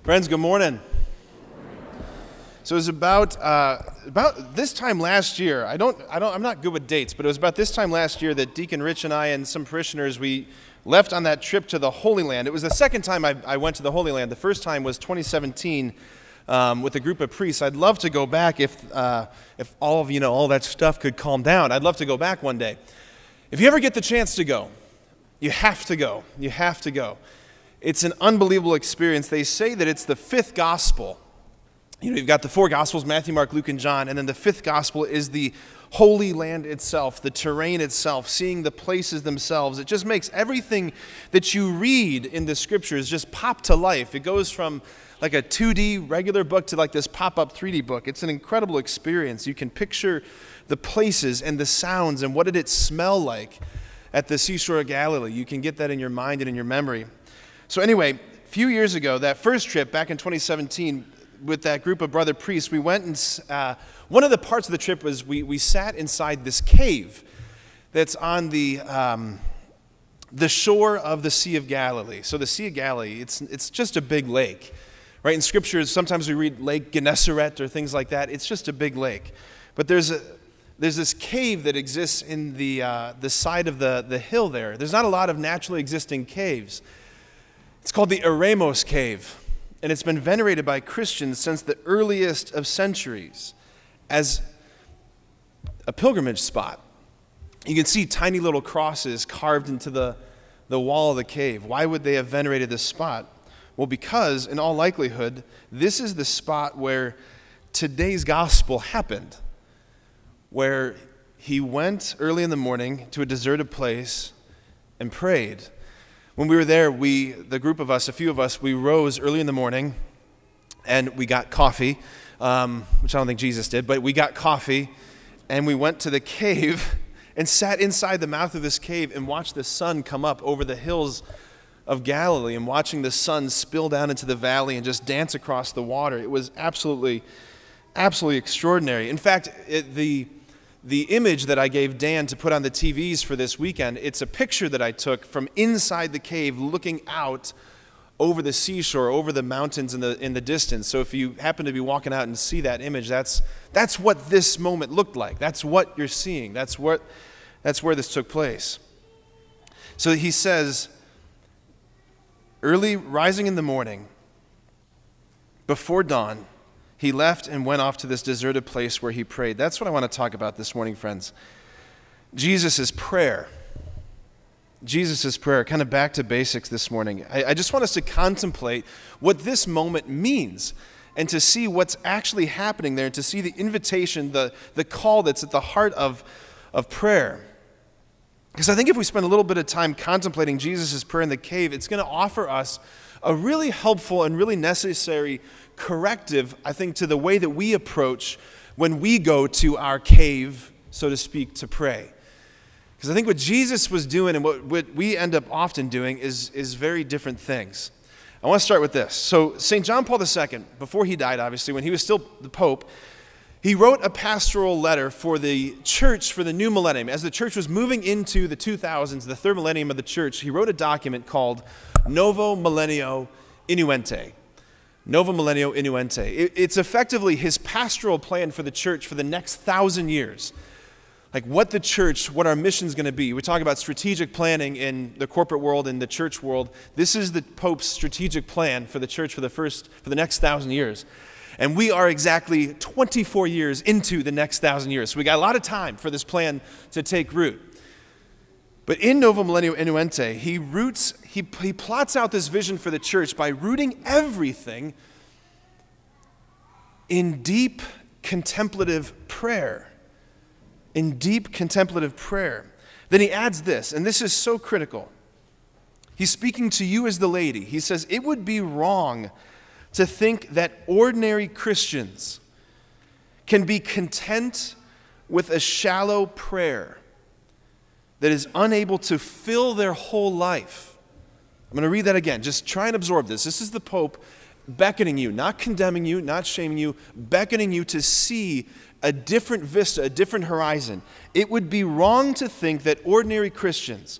Friends, good morning. So it was about this time last year. I'm not good with dates, but it was about this time last year that Deacon Rich and I and some parishioners, we left on that trip to the Holy Land. It was the second time I went to the Holy Land. The first time was 2017 with a group of priests. I'd love to go back if all of all that stuff could calm down. I'd love to go back one day. If you ever get the chance to go, you have to go. You have to go. It's an unbelievable experience. They say that it's the fifth gospel. You've got the four gospels, Matthew, Mark, Luke, and John, and then the fifth gospel is the Holy Land itself, the terrain itself, seeing the places themselves. It just makes everything that you read in the scriptures just pop to life. It goes from like a 2D regular book to like this pop-up 3D book. It's an incredible experience. You can picture the places and the sounds and what did it smell like at the seashore of Galilee. You can get that in your mind and in your memory. So anyway, a few years ago, that first trip back in 2017, with that group of brother priests, we went and one of the parts of the trip was we sat inside this cave that's on the shore of the Sea of Galilee. So the Sea of Galilee, it's just a big lake, right? In scriptures, sometimes we read Lake Gennesaret or things like that. It's just a big lake, but there's this cave that exists in the side of the hill there. There's not a lot of naturally existing caves. It's called the Eremos Cave, and it's been venerated by Christians since the earliest of centuries as a pilgrimage spot. You can see tiny little crosses carved into the wall of the cave. Why would they have venerated this spot? Well, because, in all likelihood, this is the spot where today's gospel happened, where he went early in the morning to a deserted place and prayed. When we were there, the group of us, a few of us, we rose early in the morning and we got coffee, which I don't think Jesus did, but we got coffee and we went to the cave and sat inside the mouth of this cave and watched the sun come up over the hills of Galilee and watching the sun spill down into the valley and just dance across the water. It was absolutely extraordinary. In fact, the image that I gave Dan to put on the TVs for this weekend, it's a picture that I took from inside the cave looking out over the seashore, over the mountains in the distance. So if you happen to be walking out and see that image, that's what this moment looked like. That's what you're seeing. That's where this took place. So he says, early rising in the morning, before dawn, he left and went off to this deserted place where he prayed. That's what I want to talk about this morning, friends. Jesus' prayer. Jesus' prayer, kind of back to basics this morning. I just want us to contemplate what this moment means and to see what's actually happening there and to see the invitation, the call that's at the heart of prayer. Because I think if we spend a little bit of time contemplating Jesus' prayer in the cave, it's going to offer us a really helpful and really necessary corrective, I think, to the way that we approach when we go to our cave, so to speak, to pray. Because I think what Jesus was doing and what we end up often doing is very different things. I want to start with this. So St. John Paul II, before he died, obviously, when he was still the Pope, he wrote a pastoral letter for the church for the new millennium. As the church was moving into the 2000s, the third millennium of the church, he wrote a document called Novo Millennio Innuente. Novo Millennio Innuente. It's effectively his pastoral plan for the church for the next 1,000 years. Like what our mission is going to be. We talk about strategic planning in the corporate world and the church world. This is the Pope's strategic plan for the church for the next 1,000 years. And we are exactly 24 years into the next 1,000 years. So we got a lot of time for this plan to take root. But in Novo Millennio Innuente, he plots out this vision for the church by rooting everything in deep contemplative prayer. In deep contemplative prayer. Then he adds this, and this is so critical. He's speaking to you as the lady. He says, it would be wrong to think that ordinary Christians can be content with a shallow prayer that is unable to fill their whole life. I'm going to read that again. Just try and absorb this. This is the Pope beckoning you, not condemning you, not shaming you, beckoning you to see a different vista, a different horizon. It would be wrong to think that ordinary Christians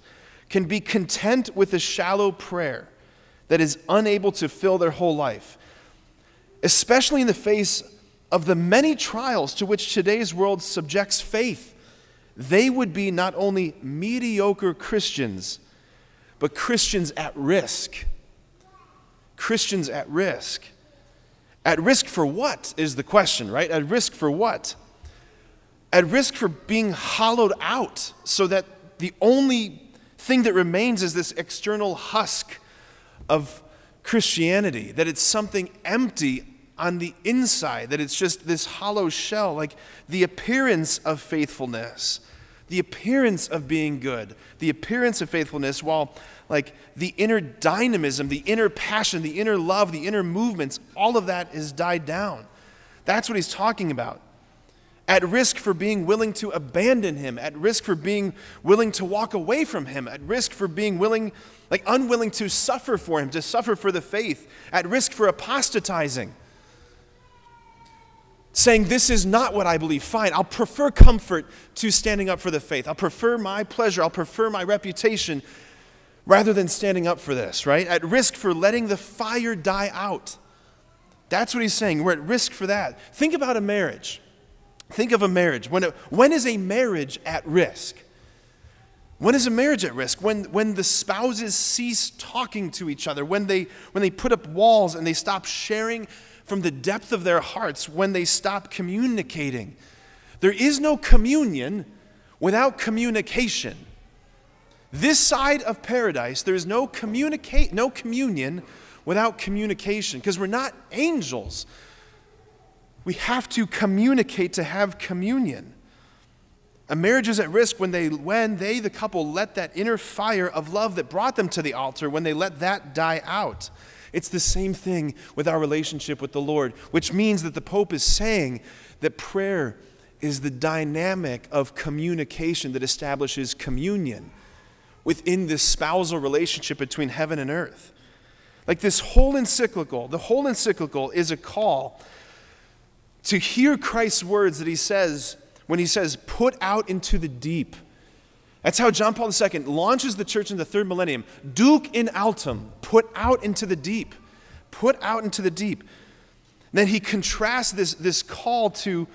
can be content with a shallow prayer that is unable to fill their whole life. especially in the face of the many trials to which today's world subjects faith, they would be not only mediocre Christians, but Christians at risk. Christians at risk. At risk for what is the question, right? At risk for what? At risk for being hollowed out so that the only thing that remains is this external husk of Christianity, that it's something empty on the inside, that it's just this hollow shell, like the appearance of faithfulness, the appearance of being good, the appearance of faithfulness, while like the inner dynamism, the inner passion, the inner love, the inner movements, all of that is died down. That's what he's talking about. At risk for being willing to abandon him, at risk for being willing to walk away from him, at risk for being unwilling to suffer for him, to suffer for the faith, at risk for apostatizing. Saying, this is not what I believe. Fine, I'll prefer comfort to standing up for the faith. I'll prefer my pleasure, I'll prefer my reputation rather than standing up for this, right? At risk for letting the fire die out. That's what he's saying. We're at risk for that. Think about a marriage. Think of a marriage. When is a marriage at risk? When is a marriage at risk? When the spouses cease talking to each other, when they put up walls and they stop sharing from the depth of their hearts, when they stop communicating. There is no communion without communication. This side of paradise, there is no communion without communication, because we're not angels. We have to communicate to have communion. A marriage is at risk when they, the couple, let that inner fire of love that brought them to the altar, when they let that die out. It's the same thing with our relationship with the Lord, which means that the Pope is saying that prayer is the dynamic of communication that establishes communion within this spousal relationship between heaven and earth. Like this whole encyclical, the whole encyclical is a call to hear Christ's words that he says when he says, put out into the deep. That's how John Paul II launches the church in the third millennium. Duc in altum, put out into the deep. Put out into the deep. And then he contrasts this call to,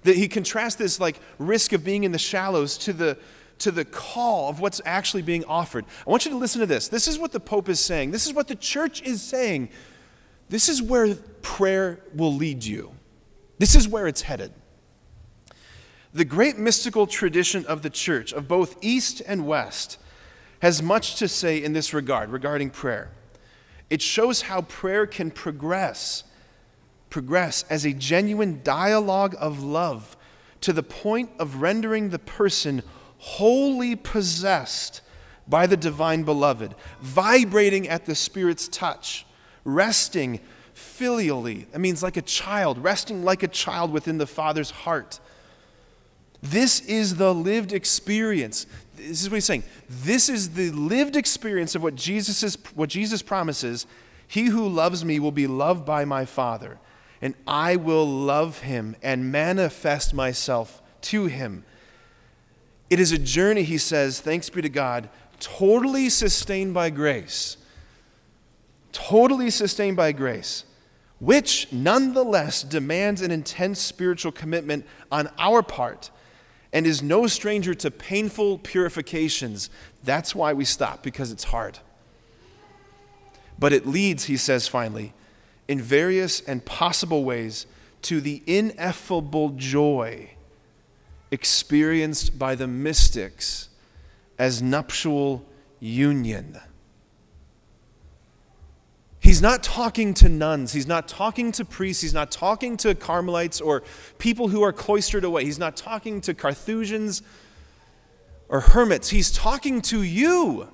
he contrasts this like risk of being in the shallows to the call of what's actually being offered. I want you to listen to this. This is what the Pope is saying. This is what the church is saying. This is where prayer will lead you. This is where it's headed. The great mystical tradition of the church, of both East and West, has much to say in this regard, regarding prayer. It shows how prayer can progress as a genuine dialogue of love to the point of rendering the person wholly possessed by the divine beloved, vibrating at the Spirit's touch, resting filially. That means like a child, resting like a child within the Father's heart. This is the lived experience. This is what he's saying. This is the lived experience of what Jesus promises. He who loves me will be loved by my Father, and I will love him and manifest myself to him. It is a journey, he says, thanks be to God, totally sustained by grace. Totally sustained by grace, which nonetheless demands an intense spiritual commitment on our part and is no stranger to painful purifications. That's why we stop, because it's hard. But it leads, he says finally, in various and possible ways to the ineffable joy experienced by the mystics as nuptial union. He's not talking to nuns. He's not talking to priests. He's not talking to Carmelites or people who are cloistered away. He's not talking to Carthusians or hermits. He's talking to you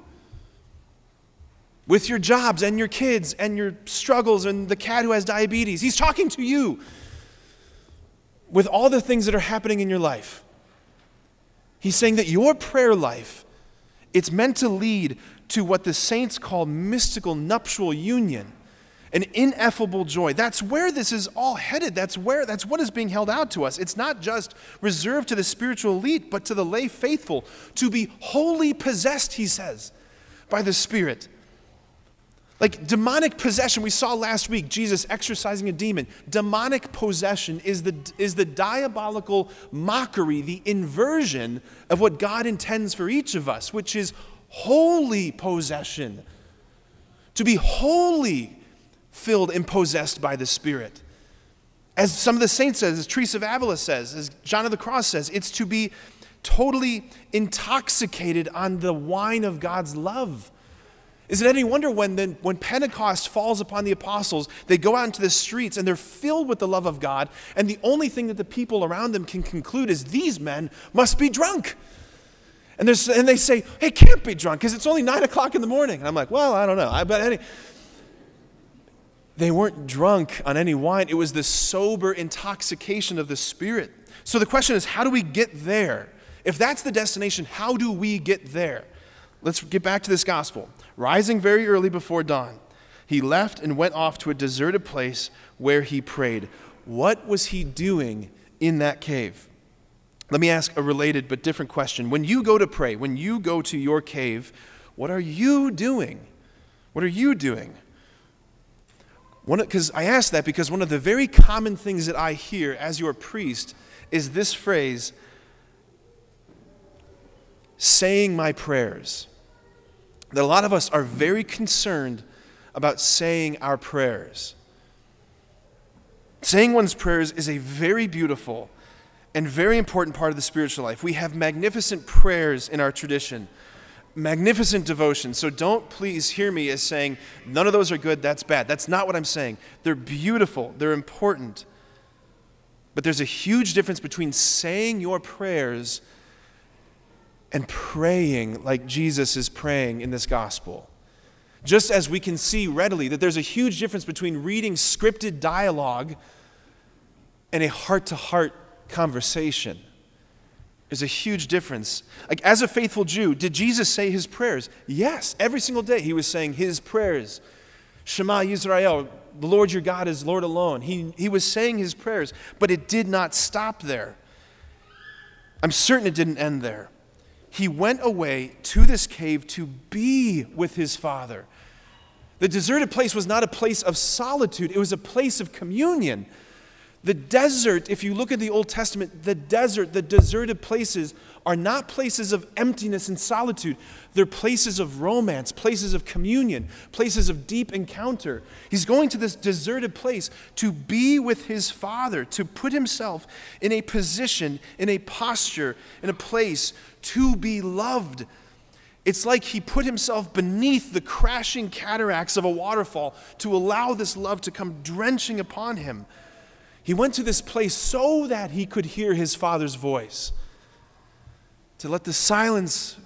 with your jobs and your kids and your struggles and the cat who has diabetes. He's talking to you with all the things that are happening in your life. He's saying that your prayer life, it's meant to lead to what the saints call mystical nuptial union, an ineffable joy. That's where this is all headed. That's what is being held out to us. It's not just reserved to the spiritual elite, but to the lay faithful, to be wholly possessed, he says, by the Spirit. Like demonic possession, we saw last week Jesus exorcising a demon. Demonic possession is the diabolical mockery, the inversion of what God intends for each of us, which is holy possession. To be wholly filled and possessed by the Spirit. As some of the saints says, as Teresa of Avila says, as John of the Cross says, it's to be totally intoxicated on the wine of God's love. Is it any wonder when Pentecost falls upon the apostles, they go out into the streets and they're filled with the love of God, and the only thing that the people around them can conclude is these men must be drunk. And they say, hey, it can't be drunk because it's only 9 o'clock in the morning. And I'm like, well, I don't know. They weren't drunk on any wine. It was the sober intoxication of the Spirit. So the question is, how do we get there? If that's the destination, how do we get there? Let's get back to this gospel. Rising very early before dawn, he left and went off to a deserted place where he prayed. What was he doing in that cave? Let me ask a related but different question. When you go to pray, when you go to your cave, what are you doing? What are you doing? Because I ask that because one of the very common things that I hear as your priest is this phrase, saying my prayers. That a lot of us are very concerned about saying our prayers. Saying one's prayers is a very beautiful and very important part of the spiritual life. We have magnificent prayers in our tradition, magnificent devotion. So don't please hear me as saying, none of those are good, that's bad. That's not what I'm saying. They're beautiful, they're important. But there's a huge difference between saying your prayers and praying like Jesus is praying in this gospel. Just as we can see readily that there's a huge difference between reading scripted dialogue and a heart-to-heart conversation. There's a huge difference. Like as a faithful Jew, did Jesus say his prayers? Yes, every single day he was saying his prayers. Shema Yisrael, the Lord your God is Lord alone. He was saying his prayers, but it did not stop there. I'm certain it didn't end there. He went away to this cave to be with his Father. The deserted place was not a place of solitude. It was a place of communion. The desert, if you look at the Old Testament, the desert, the deserted places are not places of emptiness and solitude. They're places of romance, places of communion, places of deep encounter. He's going to this deserted place to be with his Father, to put himself in a position, in a posture, in a place to be loved. It's like he put himself beneath the crashing cataracts of a waterfall to allow this love to come drenching upon him. He went to this place so that he could hear his Father's voice, to let the silence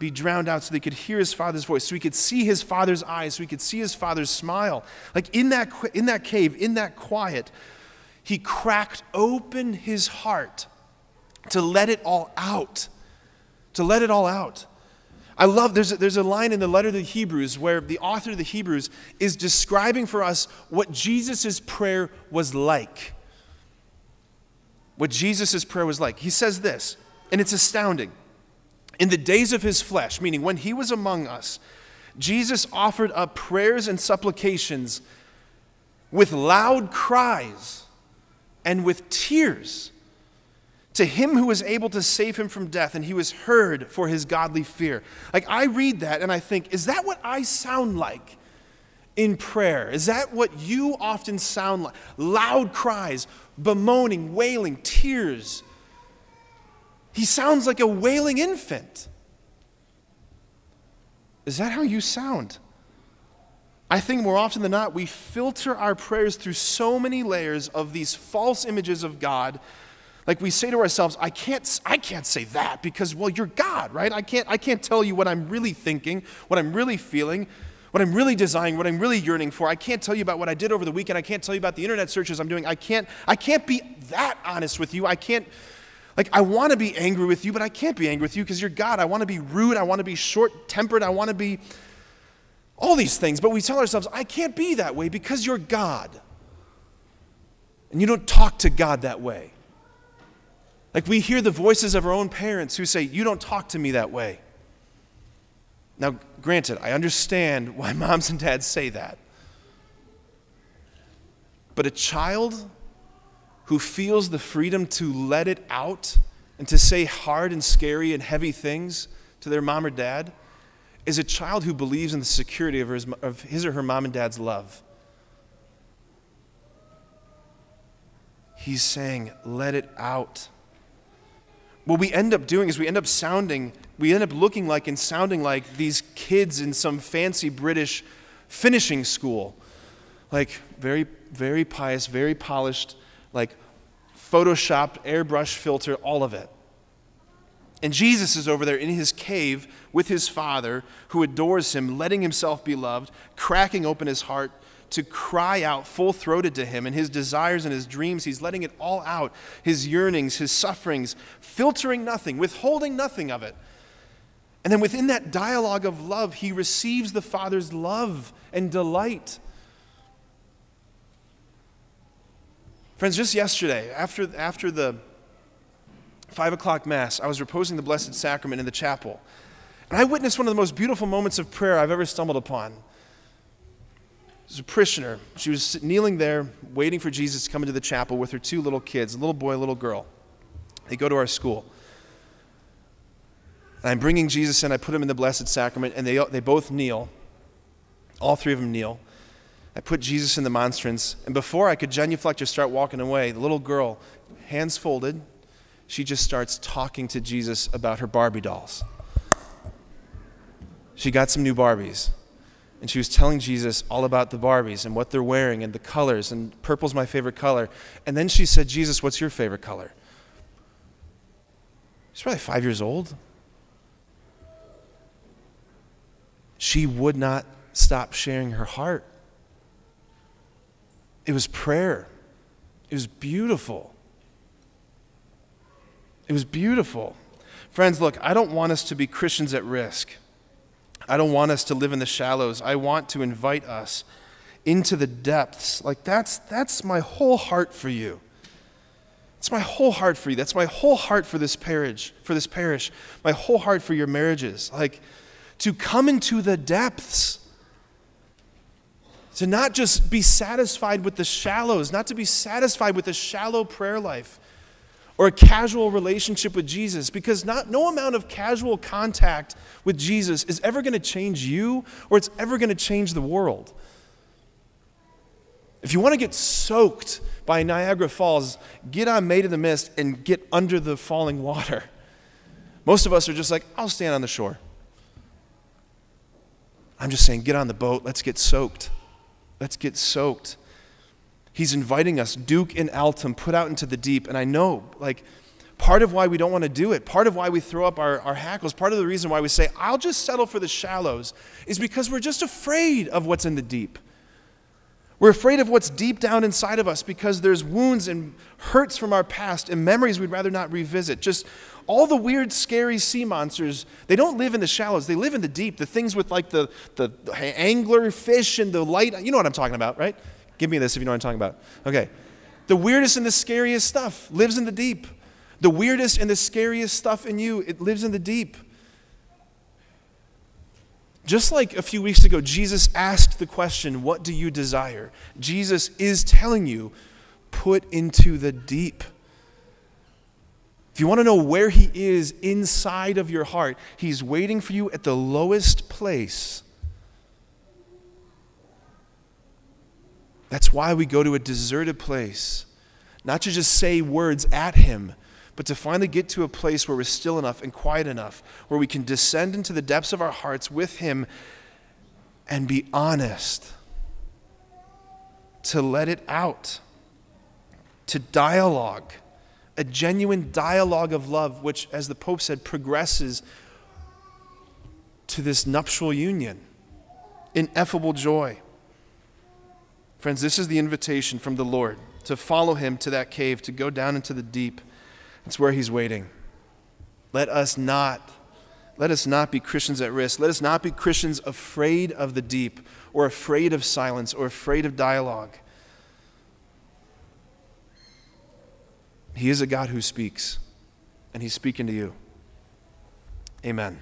be drowned out so they could hear his Father's voice, so he could see his Father's eyes, so he could see his Father's smile. Like in that cave, in that quiet, he cracked open his heart to let it all out, to let it all out. I love, there's a line in the letter to the Hebrews where the author of the Hebrews is describing for us what Jesus' prayer was like. What Jesus' prayer was like. He says this, and it's astounding. In the days of his flesh, meaning when he was among us, Jesus offered up prayers and supplications with loud cries and with tears to him who was able to save him from death, and he was heard for his godly fear. Like I read that and I think, is that what I sound like in prayer? Is that what you often sound like? Loud cries, bemoaning, wailing, tears. He sounds like a wailing infant. Is that how you sound? I think more often than not, we filter our prayers through so many layers of these false images of God. Like we say to ourselves, I can't say that because, well, you're God, right? I can't tell you what I'm really thinking, what I'm really feeling, what I'm really desiring, what I'm really yearning for. I can't tell you about what I did over the weekend. I can't tell you about the internet searches I'm doing. I can't be that honest with you. I want to be angry with you, but I can't be angry with you because you're God. I want to be rude. I want to be short-tempered. I want to be all these things. But we tell ourselves, I can't be that way because you're God. And you don't talk to God that way. Like we hear the voices of our own parents who say, you don't talk to me that way. Now, granted, I understand why moms and dads say that. But a child who feels the freedom to let it out and to say hard and scary and heavy things to their mom or dad is a child who believes in the security of his or her mom and dad's love. He's saying, let it out. What we end up doing is we end up looking like and sounding like these kids in some fancy British finishing school. Like very, very pious, very polished, like photoshopped, airbrush filter, all of it. And Jesus is over there in his cave with his Father who adores him, letting himself be loved, cracking open his heart to cry out full-throated to him, and his desires and his dreams, he's letting it all out, his yearnings, his sufferings, filtering nothing, withholding nothing of it. And then within that dialogue of love, he receives the Father's love and delight. Friends, just yesterday, after the 5 o'clock Mass, I was reposing the Blessed Sacrament in the chapel. And I witnessed one of the most beautiful moments of prayer I've ever stumbled upon. It was a parishioner. She was kneeling there, waiting for Jesus to come into the chapel with her 2 little kids, a little boy, a little girl. They go to our school. And I'm bringing Jesus in. I put him in the Blessed Sacrament, and they both kneel. All 3 of them kneel. I put Jesus in the monstrance, and before I could genuflect or start walking away, the little girl, hands folded, she just starts talking to Jesus about her Barbie dolls. She got some new Barbies. And she was telling Jesus all about the Barbies and what they're wearing and the colors, and purple's my favorite color. And then she said, Jesus, what's your favorite color? She's probably 5 years old. She would not stop sharing her heart. It was prayer. It was beautiful. It was beautiful. Friends, look, I don't want us to be Christians at risk. I don't want us to live in the shallows. I want to invite us into the depths. Like that's my whole heart for you. It's my whole heart for you. That's my whole heart for this parish, my whole heart for your marriages. Like to come into the depths. To not just be satisfied with the shallows, not to be satisfied with a shallow prayer life or a casual relationship with Jesus, because no amount of casual contact with Jesus is ever going to change you or it's ever going to change the world. If you want to get soaked by Niagara Falls, get on Maid in the Mist and get under the falling water. Most of us are just like, I'll stand on the shore. I'm just saying, get on the boat, let's get soaked. Let's get soaked. He's inviting us, Duke and Altum, put out into the deep. And I know, like, part of why we don't want to do it, part of why we throw up our hackles, part of the reason why we say, I'll just settle for the shallows, is because we're just afraid of what's in the deep. We're afraid of what's deep down inside of us because there's wounds and hurts from our past and memories we'd rather not revisit. Just all the weird, scary sea monsters, they don't live in the shallows. They live in the deep. The things with like the angler fish and the light. You know what I'm talking about, right? Give me this if you know what I'm talking about. Okay. The weirdest and the scariest stuff lives in the deep. The weirdest and the scariest stuff in you, it lives in the deep. Just like a few weeks ago, Jesus asked the question, what do you desire? Jesus is telling you, put into the deep. If you want to know where he is inside of your heart, he's waiting for you at the lowest place. That's why we go to a deserted place, not to just say words at him, but to finally get to a place where we're still enough and quiet enough, where we can descend into the depths of our hearts with him and be honest, to let it out, to dialogue, a genuine dialogue of love, which, as the Pope said, progresses to this nuptial union, ineffable joy. Friends, this is the invitation from the Lord to follow him to that cave, to go down into the deep. It's where he's waiting. Let us not be Christians at risk. Let us not be Christians afraid of the deep or afraid of silence or afraid of dialogue. He is a God who speaks, and he's speaking to you. Amen.